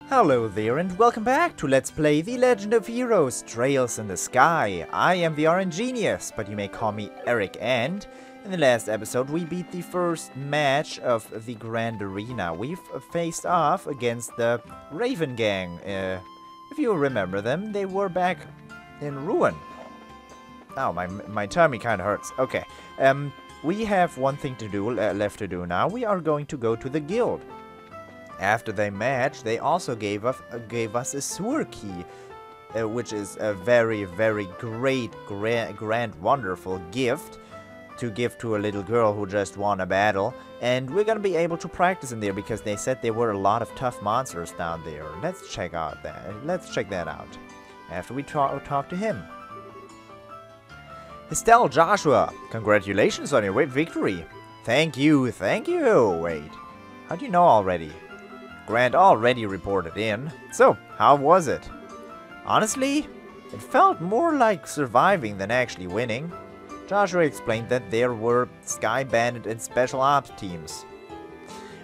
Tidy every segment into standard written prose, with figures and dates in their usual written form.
Hello there and welcome back to Let's Play The Legend of Heroes Trails in the Sky. I am the RN Genius, but you may call me Eric, and in the last episode we beat the first match of the Grand Arena. We've faced off against the Raven Gang. If you remember them, they were back in ruin. Oh, my tummy kind of hurts. Okay, we have one thing to do left to do now. We are going to go to the guild. After they matched, they also gave us a sewer key, which is a very, very grand, wonderful gift to give to a little girl who just won a battle. And we're gonna be able to practice in there because they said there were a lot of tough monsters down there. Let's check that out after we talk to him. Estelle Joshua, congratulations on your victory. Thank you. Wait, how do you know already? Grant already reported in. So, how was it? Honestly, it felt more like surviving than actually winning. Joshua explained that there were Sky Bandit and Special Ops teams.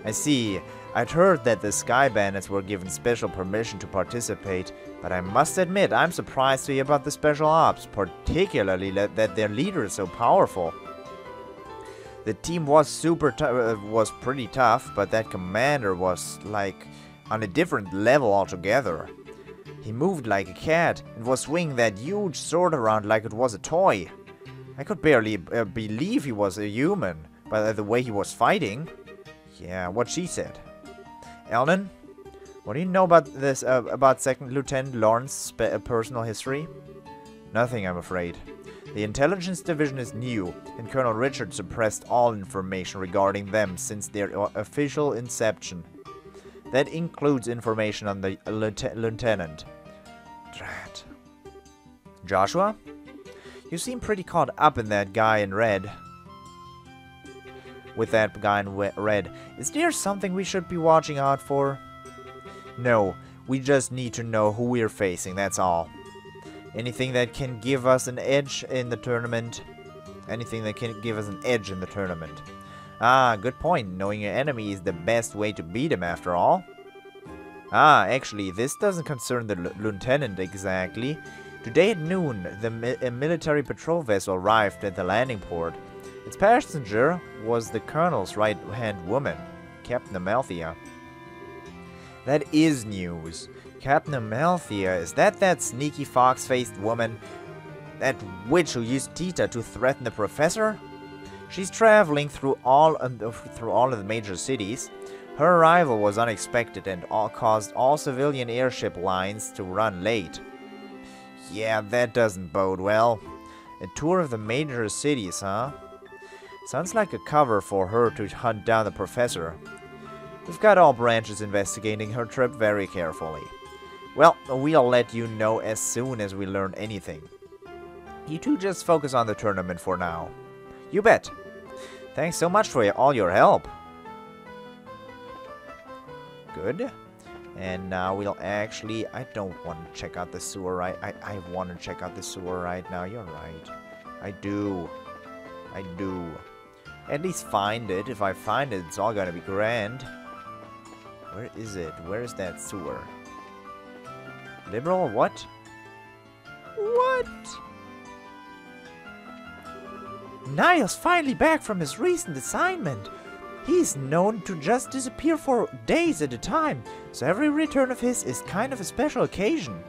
I see. I'd heard that the Sky Bandits were given special permission to participate, but I must admit I'm surprised to hear about the Special Ops, particularly that their leader is so powerful. The team was was pretty tough, but that commander was like on a different level altogether. He moved like a cat and was swinging that huge sword around like it was a toy. I could barely believe he was a human by the way he was fighting. Yeah, what she said. Elnan, what do you know about this about Second Lieutenant Lawrence's personal history? Nothing, I'm afraid. The intelligence division is new, and Colonel Richard suppressed all information regarding them since their official inception. That includes information on the lieutenant. Drat. Joshua? You seem pretty caught up in that guy in red. With that guy in red, is there something we should be watching out for? No, we just need to know who we're facing, that's all. Anything that can give us an edge in the tournament. Ah, good point. Knowing your enemy is the best way to beat him after all. Ah, actually, this doesn't concern the lieutenant exactly. Today at noon, a military patrol vessel arrived at the landing port. Its passenger was the colonel's right-hand woman, Captain Amalthea. That is news. Captain Amalthea, is that sneaky fox-faced woman? That witch who used Tita to threaten the professor? She's traveling through all of the major cities. Her arrival was unexpected and caused all civilian airship lines to run late. Yeah, that doesn't bode well. A tour of the major cities, huh? Sounds like a cover for her to hunt down the professor. We've got all branches investigating her trip very carefully. Well, we'll let you know as soon as we learn anything. You two just focus on the tournament for now. You bet. Thanks so much for all your help. Good. And now we'll actually... I don't want to check out the sewer right... I want to check out the sewer right now. You're right. I do. At least find it. If I find it, it's all gonna be grand. Where is it? Where is that sewer? Liberal? What? What? Nial's finally back from his recent assignment. He's known to just disappear for days at a time, so every return of his is kind of a special occasion.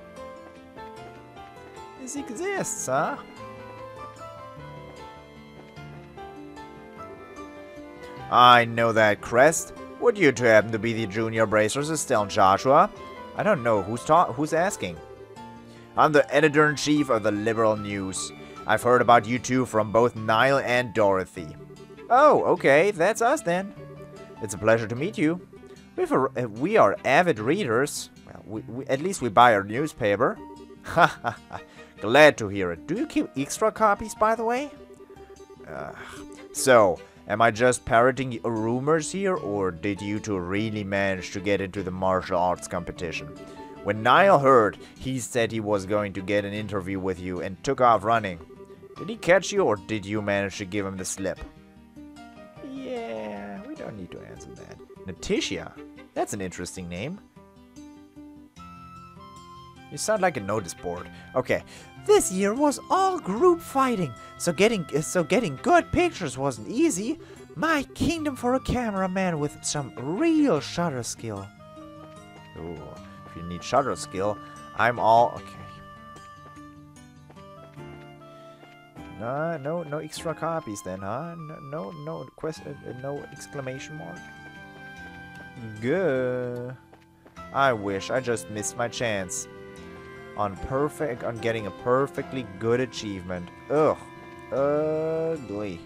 This exists, huh? I know that crest. Would you two happen to be the junior bracers, Estelle and Joshua? I don't know who's asking. I'm the editor-in-chief of the Liberal News. I've heard about you two from both Nial and Dorothy. Oh, okay, that's us then. It's a pleasure to meet you. We are avid readers. Well, at least we buy our newspaper. Ha. Glad to hear it. Do you keep extra copies, by the way? So, am I just parroting rumors here, or did you two really manage to get into the martial arts competition? When Nial heard, he said he was going to get an interview with you and took off running. Did he catch you, or did you manage to give him the slip? Yeah, we don't need to answer that. Letitia? That's an interesting name. You sound like a notice board. Okay. This year was all group fighting, so getting good pictures wasn't easy. My kingdom for a cameraman with some real shutter skill. Ooh, if you need shutter skill, I'm all okay. No extra copies then, huh? No exclamation mark. Good. I wish I just missed my chance on getting a perfectly good achievement. Ugh, ugly.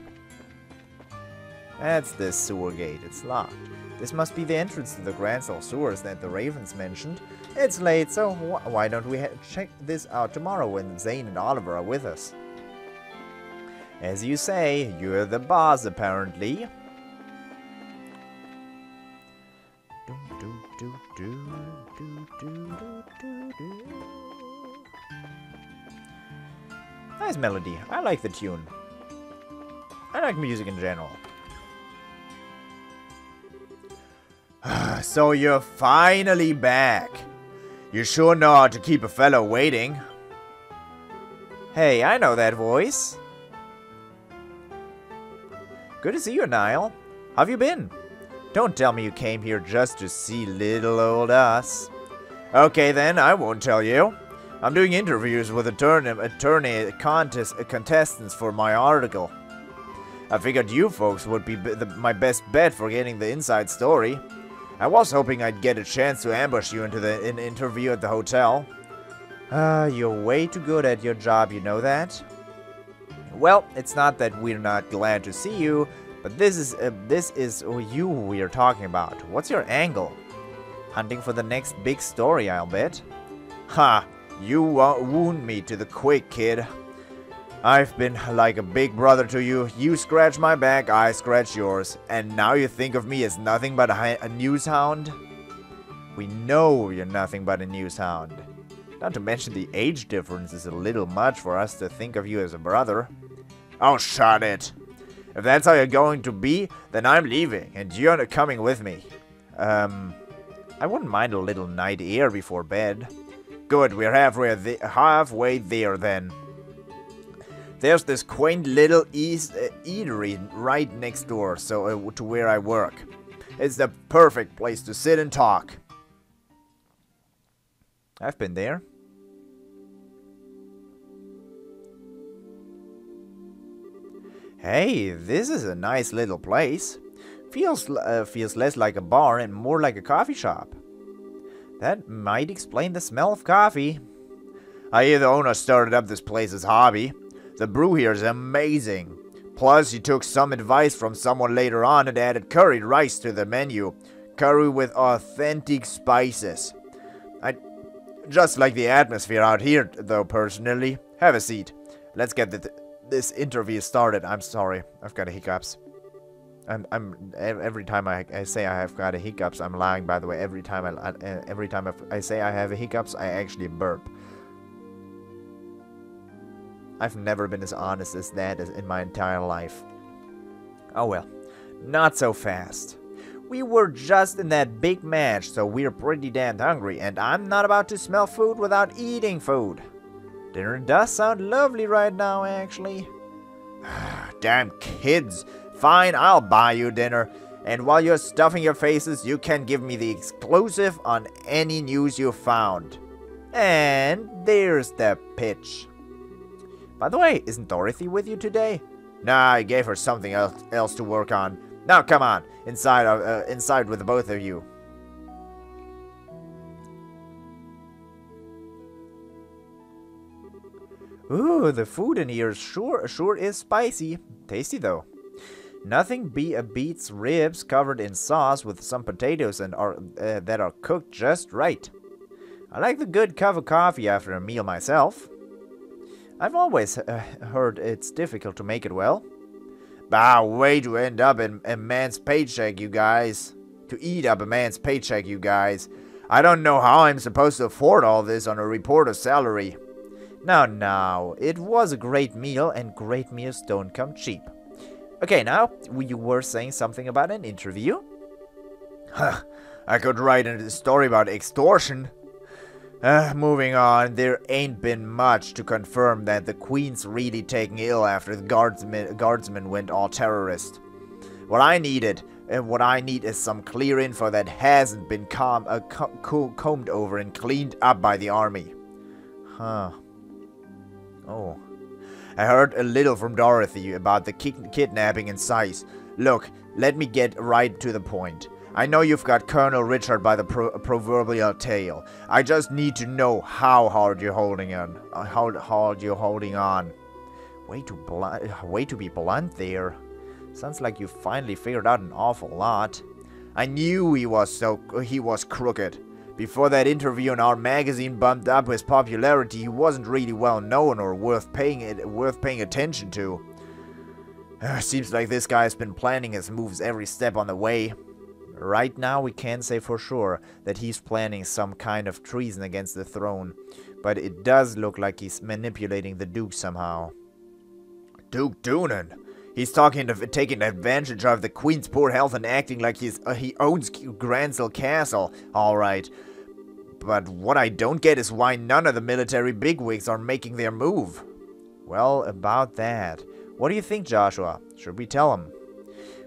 That's the sewer gate. It's locked. This must be the entrance to the Grand Soul sewers that the Ravens mentioned. It's late, so why don't we check this out tomorrow when Zane and Oliver are with us? As you say, you're the boss, apparently. Nice melody. I like the tune. I like music in general. So you're finally back. You sure know how to keep a fellow waiting. Hey, I know that voice. Good to see you, Nial. How've you been? Don't tell me you came here just to see little old us. Okay then, I won't tell you. I'm doing interviews with contestants for my article. I figured you folks would be my best bet for getting the inside story. I was hoping I'd get a chance to ambush you into an interview at the hotel. You're way too good at your job, you know that? Well, it's not that we're not glad to see you, but this is you we're talking about. What's your angle? Hunting for the next big story, I'll bet. Ha! You wound me to the quick, kid. I've been like a big brother to you. You scratch my back, I scratch yours. And now you think of me as nothing but a news hound? We know you're nothing but a news hound. Not to mention the age difference is a little much for us to think of you as a brother. Oh, shut it. If that's how you're going to be, then I'm leaving, and you're not coming with me. I wouldn't mind a little night air before bed. Good, we're halfway there then. There's this quaint little eatery right next door to where I work. It's the perfect place to sit and talk. I've been there. Hey, this is a nice little place. Feels less like a bar and more like a coffee shop. That might explain the smell of coffee. I hear the owner started up this place as hobby. The brew here is amazing. Plus, he took some advice from someone later on and added curried rice to the menu. Curry with authentic spices. I just like the atmosphere out here, though, personally. Have a seat. Let's get this interview started. I'm sorry. I've got hiccups. Every time I say I have got hiccups, I'm lying, by the way. Every time I say I have hiccups, I actually burp. I've never been as honest as that in my entire life. Oh well, not so fast. We were just in that big match, so we're pretty damn hungry, and I'm not about to smell food without eating food. Dinner does sound lovely right now, actually. Damn kids. Fine, I'll buy you dinner, and while you're stuffing your faces, you can give me the exclusive on any news you found. And there's the pitch. By the way, isn't Dorothy with you today? Nah, I gave her something else to work on. Now come on, inside with the both of you. Ooh, the food in here sure is spicy. Tasty though. Nothing beats ribs covered in sauce with some potatoes and that are cooked just right. I like the good cup of coffee after a meal myself. I've always heard it's difficult to make it well. Bah, way to end up in a man's paycheck, you guys. To eat up a man's paycheck, you guys. I don't know how I'm supposed to afford all this on a reporter's salary. Now, it was a great meal, and great meals don't come cheap. Okay, now, you were saying something about an interview? Huh, I could write a story about extortion. Moving on, there ain't been much to confirm that the Queen's really taken ill after the guardsmen went all terrorist. What I need is some clear info that hasn't been combed over and cleaned up by the army. Huh. Oh. I heard a little from Dorothy about the kidnapping in Size. Look, let me get right to the point. I know you've got Colonel Richard by the proverbial tail. I just need to know how hard you're holding on. Way to be blunt there. Sounds like you finally figured out an awful lot. I knew he was crooked. Before that interview in our magazine bumped up his popularity, he wasn't really well known or worth paying attention to. Seems like this guy's been planning his moves every step on the way. Right now, we can't say for sure that he's planning some kind of treason against the throne, but it does look like he's manipulating the Duke somehow. Duke Doonan? He's taking advantage of the Queen's poor health and acting like he owns Gransell Castle, alright. But what I don't get is why none of the military bigwigs are making their move. Well, about that. What do you think, Joshua? Should we tell him?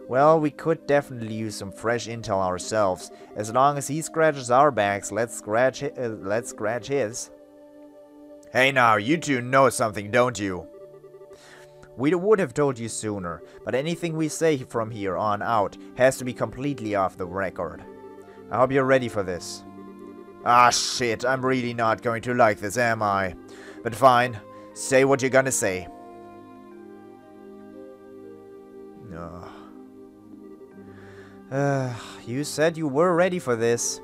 Well, we could definitely use some fresh intel ourselves. As long as he scratches our backs, let's scratch his. Hey now, you two know something, don't you? We would have told you sooner, but anything we say from here on out has to be completely off the record. I hope you're ready for this. Ah shit, I'm really not going to like this, am I? But fine, say what you're gonna say. You said you were ready for this.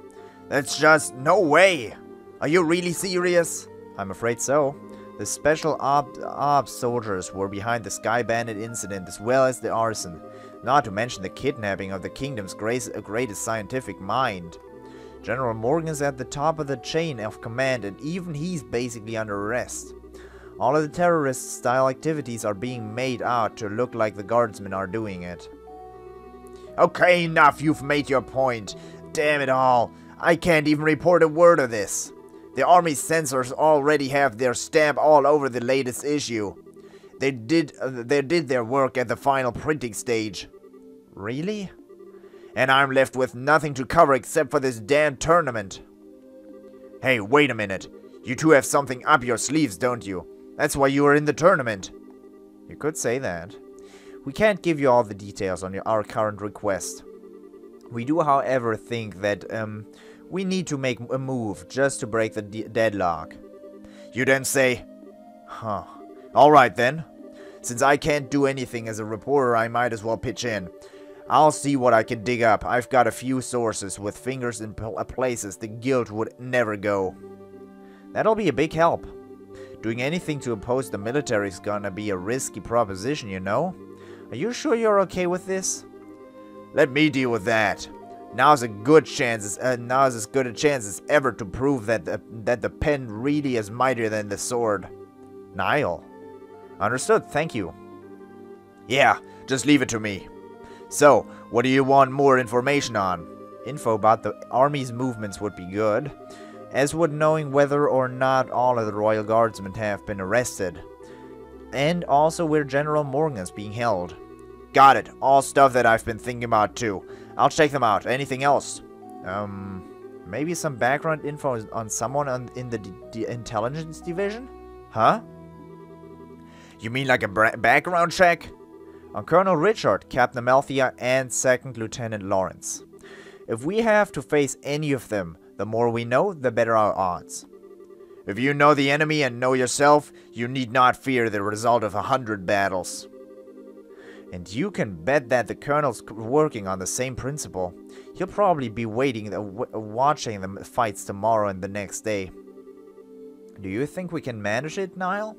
That's just no way! Are you really serious? I'm afraid so. The special ops soldiers were behind the Sky Bandit incident as well as the arson. Not to mention the kidnapping of the kingdom's greatest scientific mind. General Morgan's at the top of the chain of command and even he's basically under arrest. All of the terrorist-style activities are being made out to look like the guardsmen are doing it. Okay, enough, you've made your point. Damn it all. I can't even report a word of this. The army's censors already have their stamp all over the latest issue. They did their work at the final printing stage. Really? And I'm left with nothing to cover except for this damn tournament. Hey, wait a minute. You two have something up your sleeves, don't you? That's why you were in the tournament. You could say that. We can't give you all the details on our current request. We do, however, think that we need to make a move just to break the deadlock. You then say, huh. Alright then. Since I can't do anything as a reporter, I might as well pitch in. I'll see what I can dig up. I've got a few sources with fingers in places the guild would never go. That'll be a big help. Doing anything to oppose the military is gonna be a risky proposition, you know? Are you sure you're okay with this? Let me deal with that. Now's as good a chance as ever to prove that the pen really is mightier than the sword. Nial. Understood, thank you. Yeah, just leave it to me. So, what do you want more information on? Info about the army's movements would be good, as would knowing whether or not all of the Royal Guardsmen have been arrested. And also where General Morgan is being held. Got it. All stuff that I've been thinking about too. I'll check them out. Anything else? Maybe some background info on someone in the intelligence division? Huh? You mean like a background check? On Colonel Richard, Captain Amalthea, and 2nd Lieutenant Lawrence. If we have to face any of them, the more we know, the better our odds. If you know the enemy and know yourself, you need not fear the result of 100 battles. And you can bet that the Colonel's working on the same principle. He'll probably be watching the fights tomorrow and the next day. Do you think we can manage it, Nial?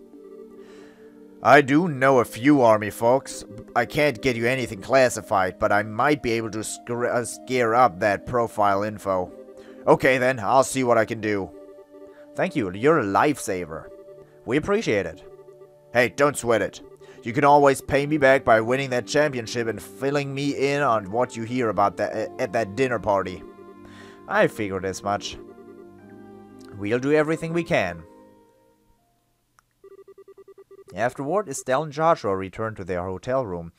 I do know a few army folks. I can't get you anything classified, but I might be able to scare up that profile info. Okay then, I'll see what I can do. Thank you, you're a lifesaver. We appreciate it. Hey, don't sweat it. You can always pay me back by winning that championship and filling me in on what you hear about that at that dinner party. I figured as much. We'll do everything we can. Afterward, Estelle and Joshua returned to their hotel room,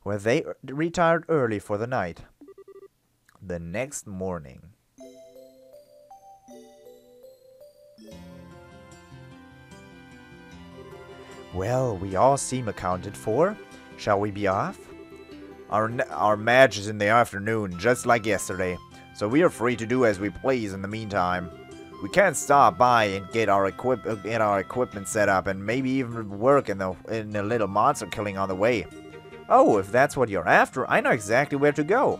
where they retired early for the night. The next morning. Well, we all seem accounted for. Shall we be off? Our match is in the afternoon, just like yesterday, so we are free to do as we please in the meantime. We can stop by and get our equipment set up, and maybe even work in a little monster killing on the way. Oh, if that's what you're after, I know exactly where to go.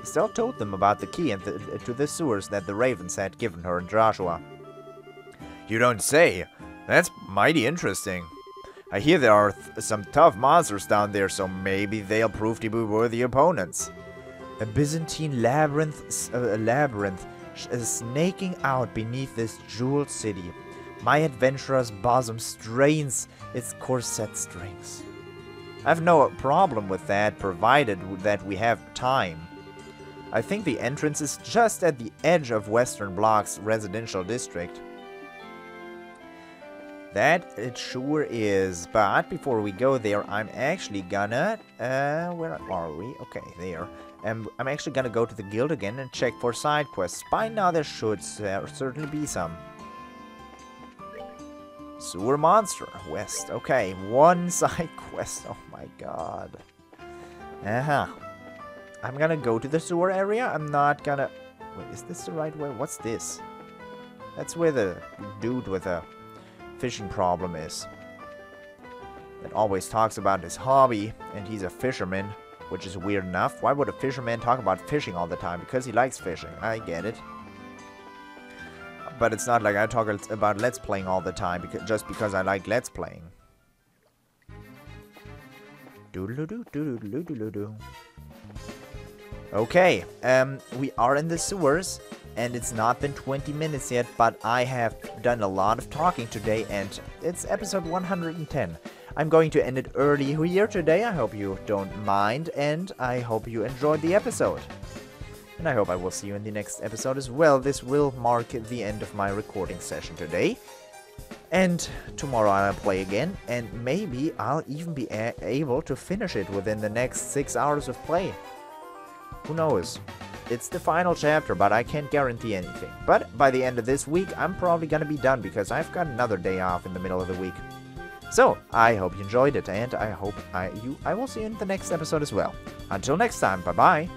Estelle told them about the key and to the sewers that the ravens had given her and Joshua. You don't say. That's mighty interesting. I hear there are some tough monsters down there, so maybe they'll prove to be worthy opponents. A Byzantine labyrinth snaking out beneath this jeweled city. My adventurer's bosom strains its corset strings. I've no problem with that, provided that we have time. I think the entrance is just at the edge of Western Block's residential district. That it sure is, but before we go there, I'm actually gonna, where are we? Okay, there. I'm actually gonna go to the guild again and check for side quests. By now there should certainly be some. Sewer Monster, West. Okay, one side quest. Oh my god. I'm gonna go to the sewer area. I'm not gonna... Wait, is this the right way? What's this? That's where the dude with a fishing problem is. That always talks about his hobby, and he's a fisherman, which is weird enough. Why would a fisherman talk about fishing all the time? Because he likes fishing. I get it. But it's not like I talk about Let's Playing all the time, just because I like Let's Playing. Doodle-doo-doo-doo-doo-doo-doo-doo. Okay, we are in the sewers, and it's not been 20 minutes yet, but I have done a lot of talking today, and it's episode 110. I'm going to end it early here today. I hope you don't mind, and I hope you enjoyed the episode. And I hope I will see you in the next episode as well. This will mark the end of my recording session today. And tomorrow I'll play again, and maybe I'll even be able to finish it within the next 6 hours of play. Who knows? It's the final chapter, but I can't guarantee anything. But by the end of this week, I'm probably gonna be done, because I've got another day off in the middle of the week. So, I hope you enjoyed it, and I hope I will see you in the next episode as well. Until next time, bye-bye.